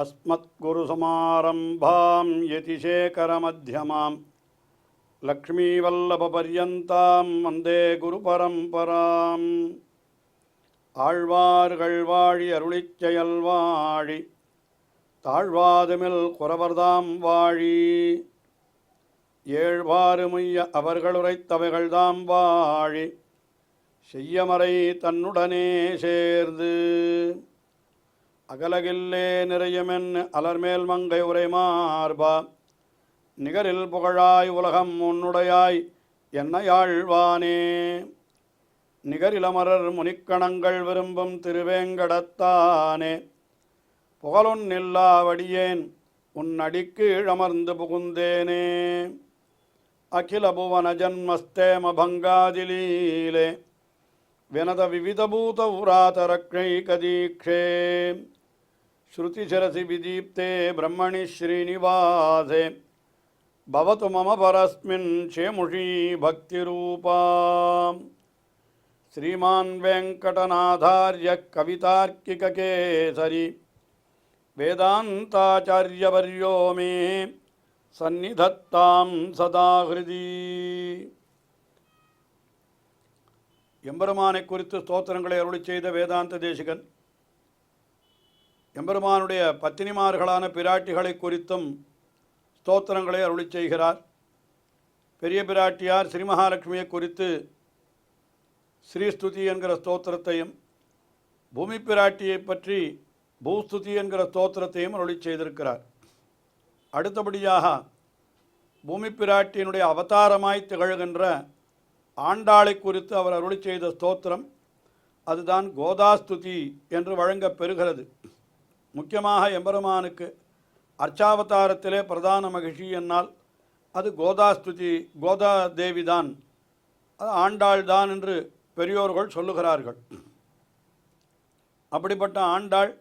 अस्मत्गुरुसमारम्भां यतिशेखरमध्यमां लक्ष्मीवल्लभपर्यन्तां वन्दे गुरुपरम्पराम् ஆழ்வார்கள் வாழி அருளிச் செயல் வாழி தாழ்வாதுமில் குறவர்தாம் வாழி ஏழ்வாறுமைய அவர்களுரைத்தவைகள்தாம் வாழி செய்யமறை தன்னுடனே சேர்ந்து அகலகில்லே நிறையுமென் அலர்மேல் மங்கை உரை மார்பா நிகரில் புகழாய் உலகம் உன்னுடையாய் என்னையாழ்வானே நிகரிலமரர் முனிக்கணங்கள் விரும்பும் திருவேங்கடத்தானே புகழொன்னில்லாவடியேன் உன் அடிக்கீழமர்ந்து புகுந்தேனே அகில புவன ஜன்மஸ்தேம பங்காதிலீலே வினத விவிதபூத உராதரக்ஷைகதீக்ஷே ஸ்ருதிசரசி விதீப்தே பிரம்மணி ஸ்ரீனிவாசே பவது மம பரஸ்மின் சேமுஷி பக்திரூபா श्रीमान् वेङ्कटनाथार्य कवितार्किककेसरी वेदान्ताचार्यवर्यो मे सन्निधत्तां सदा हृदि எம்பெருமானை குறித்து ஸ்தோத்திரங்களை அருளி செய்த வேதாந்த தேசிகன் எம்பெருமானுடைய பத்தினிமார்களான பிராட்டிகளை குறித்தும் ஸ்தோத்திரங்களை அருளி செய்கிறார். பெரிய பிராட்டியார் ஸ்ரீ மகாலட்சுமியை குறித்து ஸ்ரீஸ்துதி என்கிற ஸ்தோத்திரத்தையும் பூமி பிராட்டியை பற்றி பூஸ்துதி என்கிற ஸ்தோத்திரத்தையும் அருளி செய்திருக்கிறார். அடுத்தபடியாக பூமி பிராட்டியினுடைய அவதாரமாய் திகழ்கின்ற ஆண்டாளை குறித்து அவர் அருளி செய்த ஸ்தோத்திரம் அதுதான் கோதாஸ்துதி என்று வழங்கப் பெறுகிறது. முக்கியமாக எம்பெருமானுக்கு அர்ச்சாவதாரத்திலே பிரதான மகிழ்ச்சி என்னால் அது கோதாஸ்துதி, கோதா தேவிதான், அது ஆண்டாள் தான் என்று பெரியோர்கள் சொல்லுகிறார்கள். அப்படிப்பட்ட ஆண்டாள்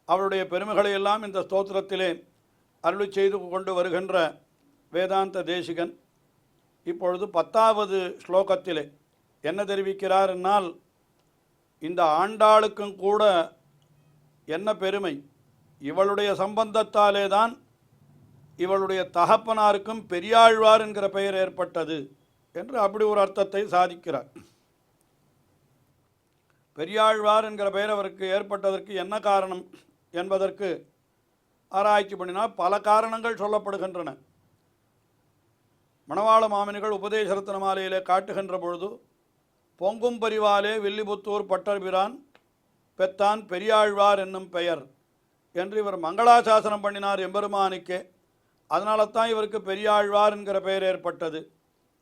அவளுடைய பெருமைகளை எல்லாம் இந்த ஸ்தோத்திரத்திலே அருளி செய்து கொண்டு வருகின்ற வேதாந்த தேசிகன் இப்பொழுது 10வது ஸ்லோகத்திலே என்ன தெரிவிக்கிறார் என்னால், இந்த ஆண்டாளுக்கும் கூட என்ன பெருமை, இவளுடைய சம்பந்தத்தாலே தான் இவளுடைய தகப்பனாருக்கும் பெரியாழ்வார் என்கிற பெயர் ஏற்பட்டது என்று அப்படி ஒரு அர்த்தத்தை சாதிக்கிறார். பெரியாழ்வார் என்கிற பெயர் அவருக்கு ஏற்பட்டதற்கு என்ன காரணம் என்பதற்கு ஆராய்ச்சி பண்ணினால் பல காரணங்கள் சொல்லப்படுகின்றன. மணவாள மாமனிகள் உபதேசரத்ன மாலையிலே காட்டுகின்ற பொழுது பொங்கும் பரிவாலே வில்லிபுத்தூர் பட்டர்பிரான் பெத்தான் பெரியாழ்வார் என்னும் பெயர் என்று இவர் மங்களாசாசனம் பண்ணினார் எம்பெருமானுக்கே. அதனால தான் இவருக்கு பெரியாழ்வார் என்கிற பெயர் ஏற்பட்டது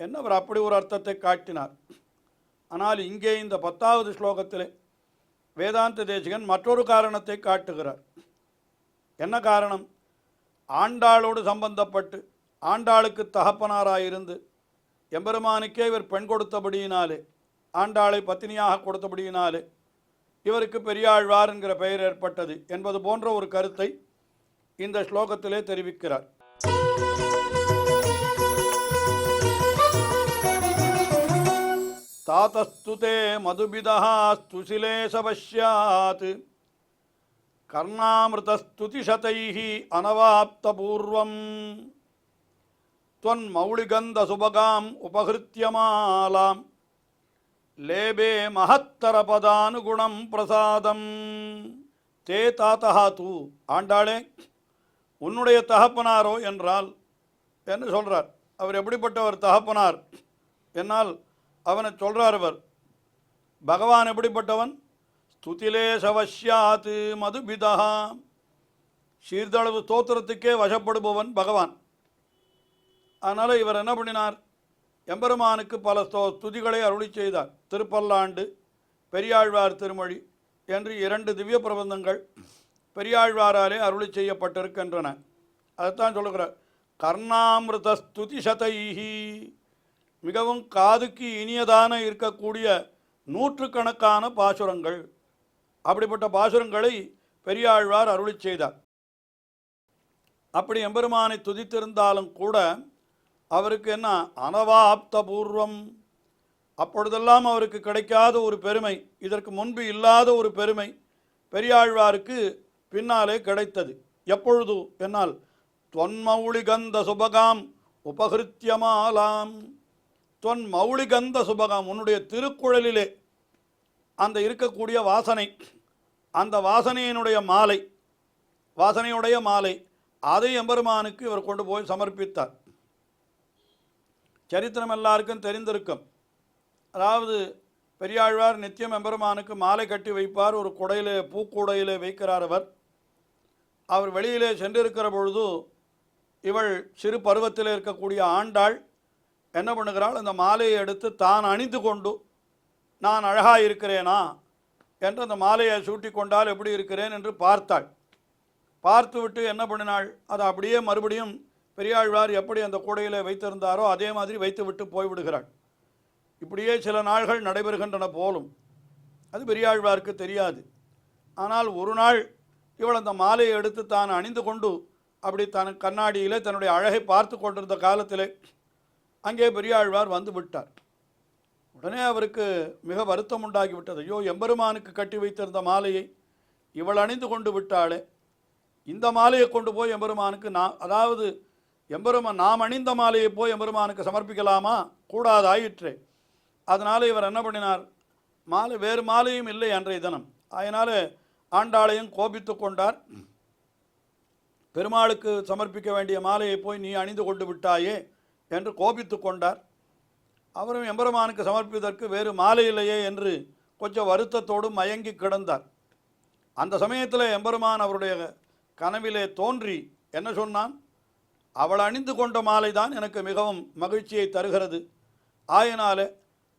என்று அவர் அப்படி ஒரு அர்த்தத்தை காட்டினார். ஆனால் இங்கே இந்த 10வது ஸ்லோகத்திலே வேதாந்த தேசிகன் மற்றொரு காரணத்தை காட்டுகிறார். என்ன காரணம்? ஆண்டாளோடு சம்பந்தப்பட்டு ஆண்டாளுக்கு தகப்பனாராயிருந்து எம்பெருமானுக்கே இவர் பெண் கொடுத்தபடியினாலே, ஆண்டாளை பத்தினியாக கொடுத்தபடியினாலே இவருக்கு பெரியாழ்வார் என்கிற பெயர் ஏற்பட்டது என்பது போன்ற ஒரு கருத்தை இந்த ஸ்லோகத்திலே தெரிவிக்கிறார். தாத்தஸ்துதே மதுபிதः ஸ்துசிலேசவஸ்யாத் கர்ணாமிருதஸ்துதிசதைः அனவாப்தபூர்வம் त्वन्मौलिगन्धसुभगाम् उपहृत्यमालां लेबे महत्तरपदानुगुणं प्रसादं ते தாத்தா தூ. ஆண்டாளே, உன்னுடைய தகப்பனாரோ என்றால் என்று சொல்கிறார். அவர் எப்படிப்பட்டவர் தகப்பனார் என்னால் அவனை சொல்கிறார். அவர் பகவான் எப்படிப்பட்டவன்? ஸ்துதிலே சவஸ்யாத்து மதுபிதா, சீர்தளவு ஸ்தோத்திரத்துக்கே வசப்படுபவன் பகவான். அதனால் இவர் என்ன பண்ணினார்? எம்பெருமானுக்கு பல ஸ்துதிகளை அருளி செய்தார். திருப்பல்லாண்டு, பெரியாழ்வார் திருமொழி என்று 2 திவ்ய பிரபந்தங்கள் பெரியாழ்வாராலே அருளி செய்யப்பட்டிருக்கின்றன. அதைத்தான் சொல்லுகிறார். கர்ணாமிருத ஸ்துதி சதைஹி, மிகவும் காதுக்கு இனியதான இருக்கக்கூடிய 100கணக்கான பாசுரங்கள். அப்படிப்பட்ட பாசுரங்களை பெரியாழ்வார் அருளி செய்தார். அப்படி எம்பெருமானை துதித்திருந்தாலும் கூட அவருக்கு என்ன அனவாப்த பூர்வம், அப்பொழுதெல்லாம் அவருக்கு கிடைக்காத ஒரு பெருமை, இதற்கு முன்பு இல்லாத ஒரு பெருமை பெரியாழ்வாருக்கு பின்னாலே கிடைத்தது. எப்பொழுது என்னால் தொன்மௌளிகந்த சுபகாம் உபகிருத்தியமாலாம். தொன்மௌளிகந்த சுபகாம், உன்னுடைய திருக்குழலிலே அந்த இருக்கக்கூடிய வாசனை, அந்த வாசனையினுடைய மாலை, வாசனையுடைய மாலை, அதை எம்பெருமானுக்கு இவர் கொண்டு போய் சமர்ப்பித்தார். சரித்திரம் எல்லாருக்கும் தெரிந்திருக்கும். அதாவது பெரியாழ்வார் நித்தியம் எம்பெருமானுக்கு மாலை கட்டி வைப்பார். ஒரு குடையிலே, பூக்குடையிலே வைக்கிறார். அவர் வெளியிலே சென்றிருக்கிற பொழுது இவள் சிறு பருவத்தில் இருக்கக்கூடிய ஆண்டாள் என்ன பண்ணுகிறாள், அந்த மாலையை எடுத்து தான் அணிந்து கொண்டு நான் அழகாக இருக்கிறேனா என்று அந்த மாலையை சூட்டி கொண்டால் எப்படி இருக்கிறேன் என்று பார்த்தாள். பார்த்துவிட்டு என்ன பண்ணினாள், அதை அப்படியே மறுபடியும் பெரியாழ்வார் எப்படி அந்த கூடையில் வைத்திருந்தாரோ அதே மாதிரி வைத்துவிட்டு போய்விடுகிறாள். இப்படியே சில நாள்கள் நடைபெறுகின்றன போலும். அது பெரியாழ்வாருக்கு தெரியாது. ஆனால் ஒரு நாள் இவள் அந்த மாலையை எடுத்து தான் அணிந்து கொண்டு அப்படி தன் கண்ணாடியிலே தன்னுடைய அழகை பார்த்து கொண்டிருந்த காலத்திலே அங்கே பெரியாழ்வார் வந்து விட்டார். உடனே அவருக்கு மிக வருத்தம் உண்டாகிவிட்டது. ஐயோ, எம்பெருமானுக்கு கட்டி வைத்திருந்த மாலையை இவள் அணிந்து கொண்டு விட்டாளே, இந்த மாலையை கொண்டு போய் எம்பெருமானுக்கு அதாவது எம்பெருமான் நாம் அணிந்த மாலையை போய் எம்பெருமானுக்கு சமர்ப்பிக்கலாமா? கூடாதாயிற்றே. அதனால் இவர் என்ன பண்ணினார், வேறு மாலையும் இல்லை அன்றைய தினம். அதனால் ஆண்டாளையும் கோபித்து கொண்டார். பெருமாளுக்கு சமர்ப்பிக்க வேண்டிய மாலையை போய் நீ அணிந்து கொண்டு விட்டாயே என்று கோபித்து கொண்டார். அவரும் எம்பெருமானுக்கு சமர்ப்பிப்பதற்கு வேறு மாலை இல்லையே என்று கொஞ்சம் வருத்தத்தோடு மயங்கி கிடந்தார். அந்த சமயத்தில் எம்பெருமான் அவருடைய கனவிலே தோன்றி என்ன சொன்னான், அவள் அணிந்து கொண்ட மாலை தான் எனக்கு மிகவும் மகிழ்ச்சியை தருகிறது. ஆயினாலே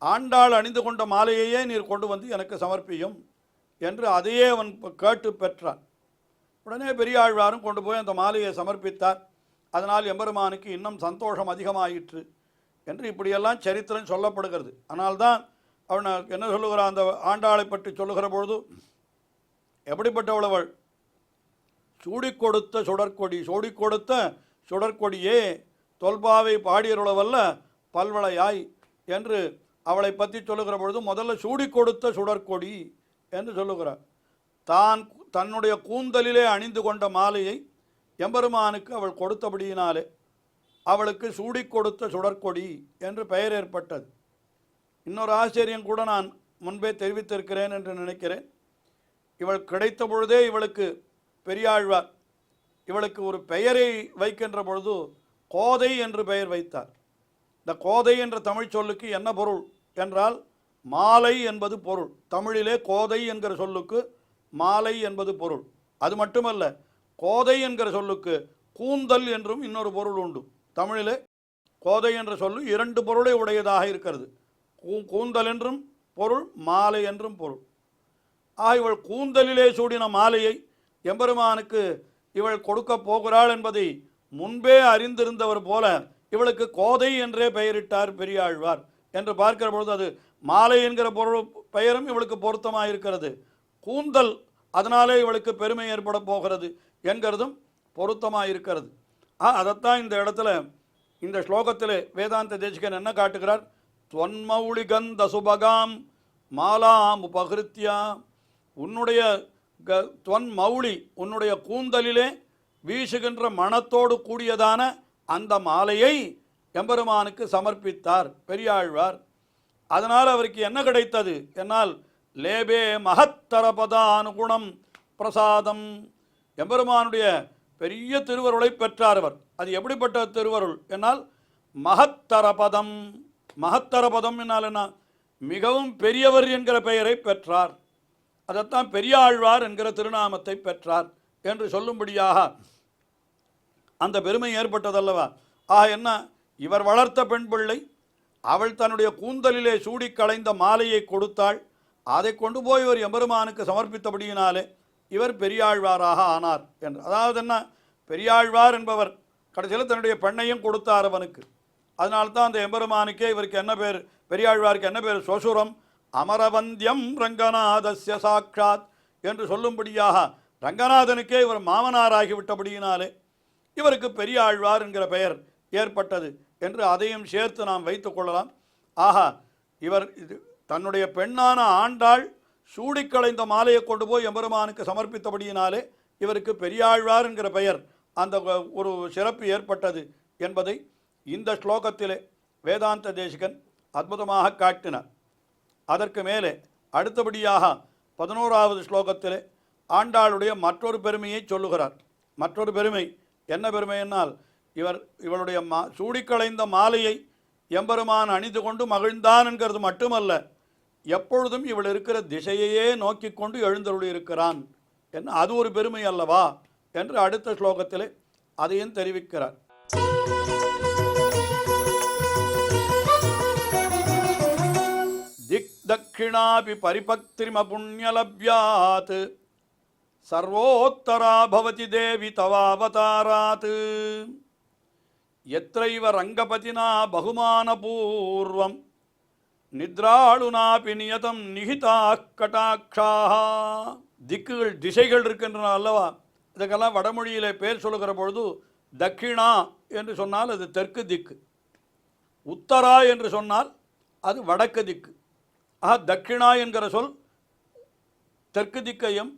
ஆண்டாள் அணிந்து கொண்ட மாலையையே நீர் கொண்டு வந்து எனக்கு சமர்ப்பியும் என்று அதையே அவன் கேட்டு பெற்றான். உடனே பெரியாழ்வாரும் கொண்டு போய் அந்த மாலையை சமர்ப்பித்தார். அதனால் எம்பெருமானுக்கு இன்னும் சந்தோஷம் அதிகமாயிற்று என்று இப்படியெல்லாம் சரித்திரம் சொல்லப்படுகிறது. ஆனால்தான் அவன் என்ன சொல்லுகிறான், அந்த ஆண்டாளை பற்றி சொல்லுகிற பொழுது எப்படிப்பட்டவள் அவள், சூடிக் கொடுத்த சுடற்கொடி, சூடிக் கொடுத்த சுடற்கொடியே தொல்பாவை பாடியருளவல்ல பல்வளையாய் என்று அவளை பற்றி சொல்லுகிற பொழுது முதல்ல சூடிக் கொடுத்த சுடற்கொடி என்று சொல்லுகிறார். தன்னுடைய கூந்தலிலே அணிந்து கொண்ட மாலையை எம்பெருமானுக்கு அவள் கொடுத்தபடியினாலே அவளுக்கு சூடிக் கொடுத்த சுடற்கொடி என்று பெயர் ஏற்பட்டது. இன்னொரு ஆச்சரியம் கூட நான் முன்பே தெரிவித்திருக்கிறேன் என்று நினைக்கிறேன். இவள் கிடைத்த பொழுதே இவளுக்கு பெரியாழ்வார் இவளுக்கு ஒரு பெயரை வைக்கின்ற பொழுது கோதை என்று பெயர் வைத்தார். இந்த கோதை என்ற தமிழ் சொல்லுக்கு என்ன பொருள் என்றால் மாலை என்பது பொருள். தமிழிலே கோதை என்கிற சொல்லுக்கு மாலை என்பது பொருள். அது மட்டுமல்ல, கோதை என்கிற சொல்லுக்கு கூந்தல் என்றும் இன்னொரு பொருள் உண்டு. தமிழிலே கோதை என்ற சொல்லு இரண்டு பொருளை உடையதாக இருக்கிறது. கூந்தல் என்றும் பொருள், மாலை என்றும் பொருள். இவள் கூந்தலிலே சூடின மாலையை எம்பெருமானுக்கு இவள் கொடுக்க போகிறாள் என்பதை முன்பே அறிந்திருந்தவர் போல இவளுக்கு கோதை என்றே பெயரிட்டார் பெரியாழ்வார் என்று பார்க்கிற பொழுது அது மாலை என்கிற பொருள் பெயரும் இவளுக்கு பொருத்தமாக இருக்கிறது. கூந்தல், அதனாலே இவளுக்கு பெருமை ஏற்பட போகிறது என்கிறதும் பொருத்தமாக இருக்கிறது. அதைத்தான் இந்த இடத்துல இந்த ஸ்லோகத்தில் வேதாந்த தேசிகன் என்ன காட்டுகிறார், தொன்மௌளிகந்த சுபகாம் மாலாம் உபகிருத்தியா, உன்னுடைய தொன்மௌளி, உன்னுடைய கூந்தலிலே வீசுகின்ற மனத்தோடு கூடியதான அந்த மாலையை எம்பெருமானுக்கு சமர்ப்பித்தார் பெரியாழ்வார். அதனால் அவருக்கு என்ன கிடைத்தது என்னால் லேபே மகத்தரபதானுகுணம் பிரசாதம், எம்பெருமானுடைய பெரிய திருவருளை பெற்றார் அவர். அது எப்படிப்பட்ட திருவருள் என்னால் மகத்தரபதம், மகத்தரபதம் என்னால் என்ன, மிகவும் பெரியவர் என்கிற பெயரை பெற்றார். அதைத்தான் பெரியாழ்வார் என்கிற திருநாமத்தை பெற்றார் என்று சொல்லும்படியாக அந்த பெருமை ஏற்பட்டதல்லவா. என்ன, இவர் வளர்த்த பெண் பிள்ளை, அவள் தன்னுடைய கூந்தலிலே சூடி களைந்த மாலையை கொடுத்தாள். அதை கொண்டு போய் ஒரு எம்பெருமானுக்கு சமர்ப்பித்தபடியினாலே இவர் பெரியாழ்வாராக ஆனார் என்று. அதாவது என்ன, பெரியாழ்வார் என்பவர் கடைசியில் தன்னுடைய பெண்ணையும் கொடுத்தார் அவனுக்கு. அதனால்தான் அந்த எம்பெருமானுக்கே இவருக்கு என்ன பேர், பெரியாழ்வாருக்கு என்ன பேர், சொசுரம் அமரவந்தியம் ரங்கநாதஸ்ய சாட்சாத் என்று சொல்லும்படியாக ரங்கநாதனுக்கே இவர் மாமனாராகிவிட்டபடியினாலே இவருக்கு பெரியாழ்வார் என்கிற பெயர் ஏற்பட்டது என்று அதையும் சேர்த்து நாம் வைத்து கொள்ளலாம். இவர் தன்னுடைய பெண்ணான ஆண்டாள் சூடிக்களைந்த மாலையை கொண்டு போய் எம்பெருமானுக்கு சமர்ப்பித்தபடியினாலே இவருக்கு பெரியாழ்வார் என்கிற பெயர் அந்த ஒரு சிறப்பு ஏற்பட்டது என்பதை இந்த ஸ்லோகத்திலே வேதாந்த தேசிகன் அற்புதமாக காட்டினார். அதற்கு மேலே அடுத்தபடியாக 11வது ஸ்லோகத்திலே ஆண்டாளுடைய மற்றொரு பெருமையை சொல்லுகிறார். மற்றொரு பெருமை என்ன பெருமை என்னால், இவளுடைய சூடிக்களைந்த மாலையை எம்பெருமான் அணிந்து கொண்டு மகிழ்ந்தான் என்கிறது மட்டுமல்ல, எப்பொழுதும் இவள் இருக்கிற திசையையே நோக்கி கொண்டு எழுந்தருளி இருக்கிறான் என்ன, அது ஒரு பெருமை அல்லவா என்று அடுத்த ஸ்லோகத்திலே அதையும் தெரிவிக்கிறார். திக் தட்சிணாபி பரிபக்திரிம புண்ணியலப்யாத் சர்வோத்தரா பவதி தேவி தவாவதாராத் எத்ரைவ ரங்கபதினா பகுமானபூர்வம் நித்ராளுனாபி நியதம் நிகிதா கடாட்சாக. திக்குகள் திசைகள் இருக்கின்றன அல்லவா, இதுக்கெல்லாம் வடமொழியிலே பேர் சொல்லுகிற பொழுது தட்சிணா என்று சொன்னால் அது தெற்கு திக்கு, உத்தரா என்று சொன்னால் அது வடக்கு திக்கு. தட்சிணா என்கிற சொல் தெற்கு திக்கையும்,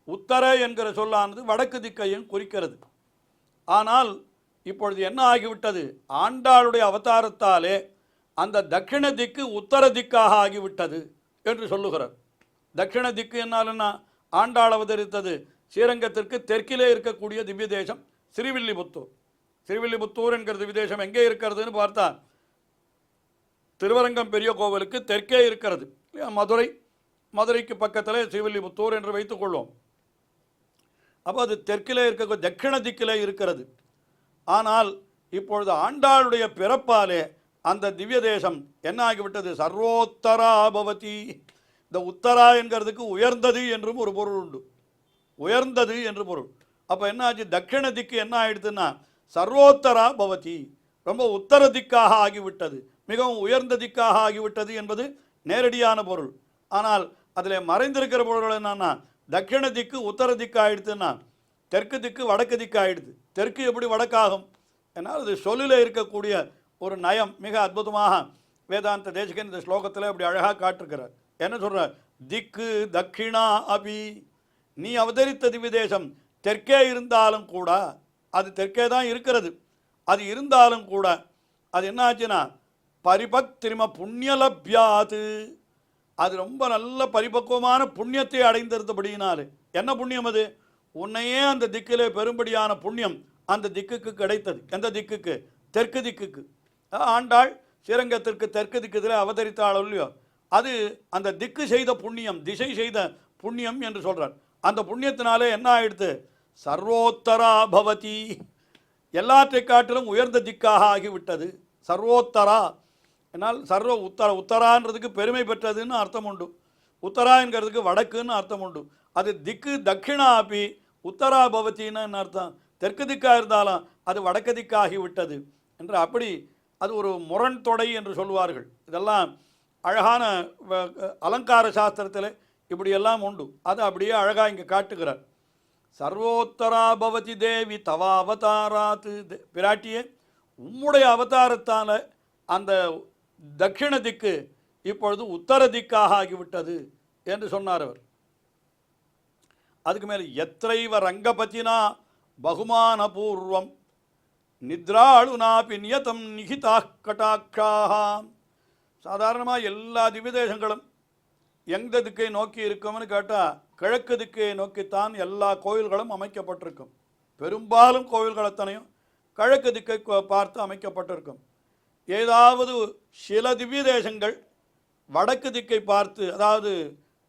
உத்தர என்கிற சொல்லானது வடக்கு திக்கையும் குறிக்கிறது. ஆனால் இப்பொழுது என்ன ஆகிவிட்டது, ஆண்டாளுடைய அவதாரத்தாலே அந்த தட்சிண திக்கு உத்தர திக்காக ஆகிவிட்டது என்று சொல்லுகிறார். தட்சிண திக்கு என்னால் என்ன, ஆண்டாள் அவதரித்தது ஸ்ரீரங்கத்திற்கு தெற்கிலே இருக்கக்கூடிய திவ்ய தேசம் ஸ்ரீவில்லிபுத்தூர். ஸ்ரீவில்லிபுத்தூர் என்கிற திவ்ய தேசம் எங்கே இருக்கிறதுன்னு பார்த்தா திருவரங்கம் பெரிய கோவிலுக்கு தெற்கே இருக்கிறது. மதுரைக்கு பக்கத்தில் ஸ்ரீவில்லிபுத்தூர் என்று வைத்துக்கொள்வோம். அப்போ அது தெற்கிலே இருக்க தட்சிண திக்கிலே இருக்கிறது. ஆனால் இப்பொழுது ஆண்டாளுடைய பிறப்பாலே அந்த திவ்ய தேசம் என்ன ஆகிவிட்டது, சர்வோத்தரா பவதி. இந்த உத்தரா என்கிறதுக்கு உயர்ந்தது என்றும் ஒரு பொருள் உண்டு, உயர்ந்தது என்று பொருள். அப்போ என்ன ஆச்சு, தட்சிண திக்கு என்ன ஆயிடுதுன்னா சர்வோத்தரா பவதி, ரொம்ப உத்தர திக்காக ஆகிவிட்டது, மிகவும் உயர்ந்த திக்காக ஆகிவிட்டது என்பது நேரடியான பொருள். ஆனால் அதில் மறைந்திருக்கிற பொருள்கள் என்னன்னா, தட்சிண திக்கு உத்தர திக்கு ஆயிடுதுன்னா தெற்கு திக்கு வடக்கு திக்கு ஆயிடுது. தெற்கு எப்படி வடக்காகும் என்னால் அது சொல்லில் இருக்கக்கூடிய ஒரு நயம் மிக அற்புதமாக வேதாந்த தேசிகன் இந்த ஸ்லோகத்தில் அப்படி அழகாக காட்டிருக்கிறார். என்ன சொல்கிறார், திக்கு தட்சிணா அபி, நீ அவதரித்த திவ்ய தேசம் தெற்கே இருந்தாலும் கூட, அது தெற்கே தான் இருக்கிறது, அது இருந்தாலும் கூட அது என்ன ஆச்சுன்னா பரிபக்திரிம புண்ணியலப்யாது, அது ரொம்ப நல்ல பரிபக்குவமான புண்ணியத்தை அடைந்திருந்தபடியினாலே. என்ன புண்ணியம் அது, உன்னையே அந்த திக்கிலே பெரும்படியான புண்ணியம் அந்த திக்குக்கு கிடைத்தது. எந்த திக்குக்கு, தெற்கு திக்குக்கு. ஆண்டாள் ஸ்ரீரங்கத்திற்கு தெற்கு திக்கத்தில் அவதரித்தாள் இல்லையோ, அது அந்த திக்கு செய்த புண்ணியம், திசை செய்த புண்ணியம் என்று சொல்கிறார். அந்த புண்ணியத்தினாலே என்ன ஆயிடுத்து, சர்வோத்தரா பவதி, எல்லாற்றை காட்டிலும் உயர்ந்த திக்காக ஆகிவிட்டது. சர்வோத்தரா என்னால் சர்வ உத்தரான்றதுக்கு பெருமை பெற்றதுன்னு அர்த்தம் உண்டு, உத்தரா என்கிறதுக்கு வடக்குன்னு அர்த்தம் உண்டு. அது திக்கு தட்சிணா அப்பி உத்தரா பவத்தின்னு அர்த்தம், தெற்கு திக்காக இருந்தாலும் அது வடக்கு திக்காகிவிட்டது என்று. அப்படி அது ஒரு முரண் தொடை என்று சொல்லுவார்கள். இதெல்லாம் அழகான அலங்கார சாஸ்திரத்தில் இப்படியெல்லாம் உண்டு. அது அப்படியே அழகாக இங்கே காட்டுகிறார். சர்வோத்தரா பவதி தேவி தவா அவதாராத்து, பிராட்டியே உம்முடைய அவதாரத்தால் அந்த தட்சிண திக்கு இப்பொழுது உத்தர திக்காக ஆகிவிட்டது என்று சொன்னார் அவர். அதுக்கு மேலே எத்ரைவ ரங்கபதினா பகுமான பூர்வம் நித்ராளுனாபி நியதம் நிகிதா கடாட்சாக. சாதாரணமாக எல்லா திவ்ய தேசங்களும் எந்த திக்கை நோக்கி இருக்கும்னு கேட்டால் கிழக்கு திக்கை நோக்கித்தான் எல்லா கோயில்களும் அமைக்கப்பட்டிருக்கும். பெரும்பாலும் கோயில்கள் அத்தனையும் கிழக்கு திக்கை பார்த்து அமைக்கப்பட்டிருக்கும். ஏதாவது சில திவ்ய தேசங்கள் வடக்கு திக்கை பார்த்து, அதாவது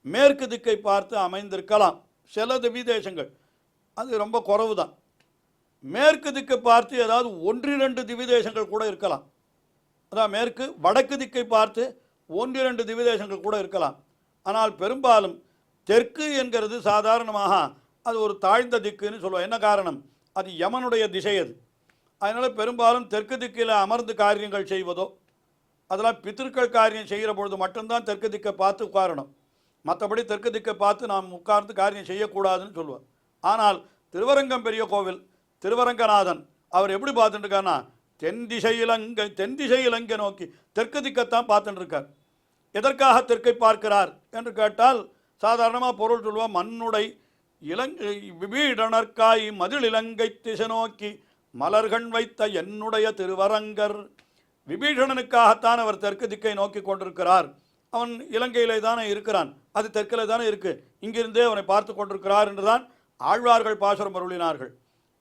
மேற்கு திக்கை பார்த்து அமைந்திருக்கலாம். சில திவ்ய தேசங்கள், அது ரொம்ப குறைவு தான். மேற்கு திக்கை பார்த்து ஏதாவது 1-2 திவ்ய தேசங்கள் கூட இருக்கலாம். அதான் மேற்கு வடக்கு திக்கை பார்த்து 1-2 திவ்ய தேசங்கள் கூட இருக்கலாம். ஆனால் பெரும்பாலும் தெற்கு என்கிறது சாதாரணமாக அது ஒரு தாழ்ந்த திக்குன்னு சொல்லுவோம். என்ன காரணம், அது யமனுடைய திசை அது. அதனால் பெரும்பாலும் தெற்கு திக்கில் அமர்ந்து காரியங்கள் செய்வதோ, அதெல்லாம் பித்திருக்கள் காரியம் செய்கிற பொழுது மட்டும்தான் தெற்கு திக்கை பார்த்து உட்காரணும். மற்றபடி தெற்கு திக்கை பார்த்து நாம் உட்கார்ந்து காரியம் செய்யக்கூடாதுன்னு சொல்லுவார். ஆனால் திருவரங்கம் பெரிய கோவில் திருவரங்கநாதன் அவர் எப்படி பார்த்துட்டு இருக்காருன்னா தென் திசையிலங்கை நோக்கி தெற்கு திக்கைத்தான் பார்த்துட்டு இருக்கார். எதற்காக தெற்கை பார்க்கிறார் என்று கேட்டால் சாதாரணமாக பொருள் சொல்லுவோம், மண்ணுடை இலங்கை விபீடனர்க்காய் மதில் இலங்கை திசை நோக்கி மலர்கண் வைத்த என்னுடைய திருவரங்கர். விபீஷணனுக்காகத்தான் அவர் தெற்கு திக்கை நோக்கி கொண்டிருக்கிறார். அவன் இலங்கையிலே தானே இருக்கிறான், அது தெற்கிலே தானே இருக்கு, இங்கிருந்தே அவனை பார்த்து கொண்டிருக்கிறார் என்றுதான் ஆழ்வார்கள் பாசுரம் அருளினார்கள்.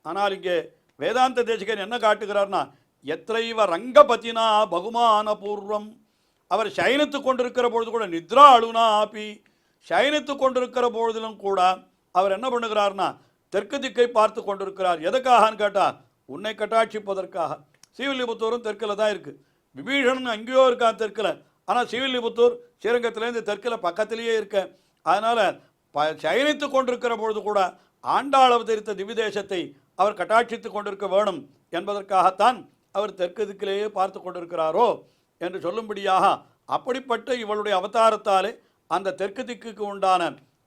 ஆனால் இங்கே வேதாந்த தேசிகன் என்ன காட்டுகிறார்னா, எத்தைவ ரங்கபதினா பகுமான பூர்வம், அவர் சயனித்து கொண்டிருக்கிற பொழுது கூட நித்ரா அழுனா ஆப்பி, சயனித்து கொண்டிருக்கிற பொழுதிலும் கூட அவர் என்ன பண்ணுகிறார்னா தெற்கு திக்கை பார்த்து கொண்டிருக்கிறார். எதுக்காகன்னு கேட்டால் உன்னை கட்டாட்சிப்பதற்காக. ஸ்ரீவில்லிபுத்தூரும் தெற்கில் தான் இருக்குது, விபீஷணன் அங்கேயோ இருக்கான் தெற்கில், ஆனால் ஸ்ரீவில்லிபுத்தூர் ஸ்ரீரங்கத்திலேருந்து தெற்கில் பக்கத்திலேயே இருக்க. அதனால் சயனித்து கொண்டிருக்கிற பொழுது கூட ஆண்டாள் அவதரித்த திவிதேசத்தை அவர் கட்டாட்சித்து கொண்டிருக்க வேணும் என்பதற்காகத்தான் அவர் தெற்கு திக்கிலேயே பார்த்து கொண்டிருக்கிறாரோ என்று சொல்லும்படியாக அப்படிப்பட்ட இவளுடைய அவதாரத்தாலே அந்த தெற்கு திக்குக்கு உண்டான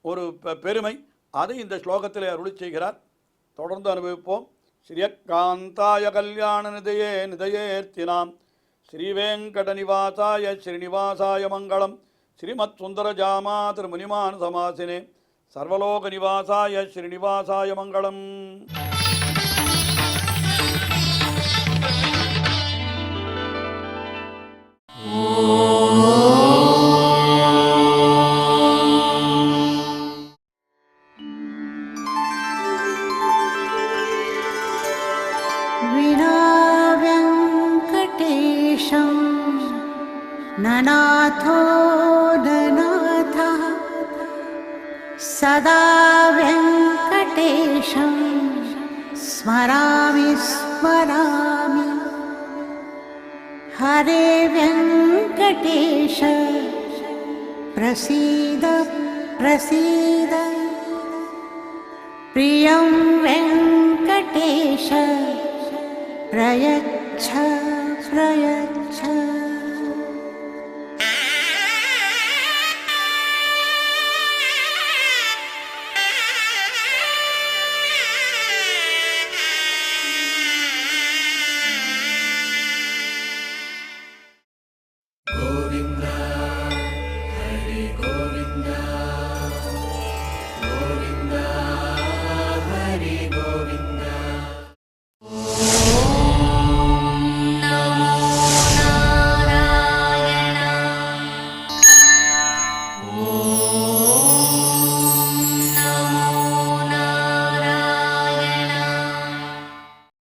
ஒரு பெருமை அதை இந்த ஸ்லோகத்திலே அருளி செய்கிறார். தொடர்ந்து அனுபவிப்போம். ஸ்ரீயக்காந்தாய கல்யாண நிதையே நிதையேர்த்தினாம் ஸ்ரீவேங்கட நிவாசாய ஸ்ரீனிவாசாய மங்களம். ஸ்ரீமத் சுந்தரஜாமா திருமுனிமான் சமாசினே சர்வலோக நிவாசாய ஸ்ரீனிவாசாய மங்களம். ननाथो ननाथः सदा वेङ्कटेशं स्मरामि स्मरामि. हरे वेङ्कटेश प्रसीद प्रसीद. प्रियं वेङ्कटेश प्रयच्छ प्रयच्छ.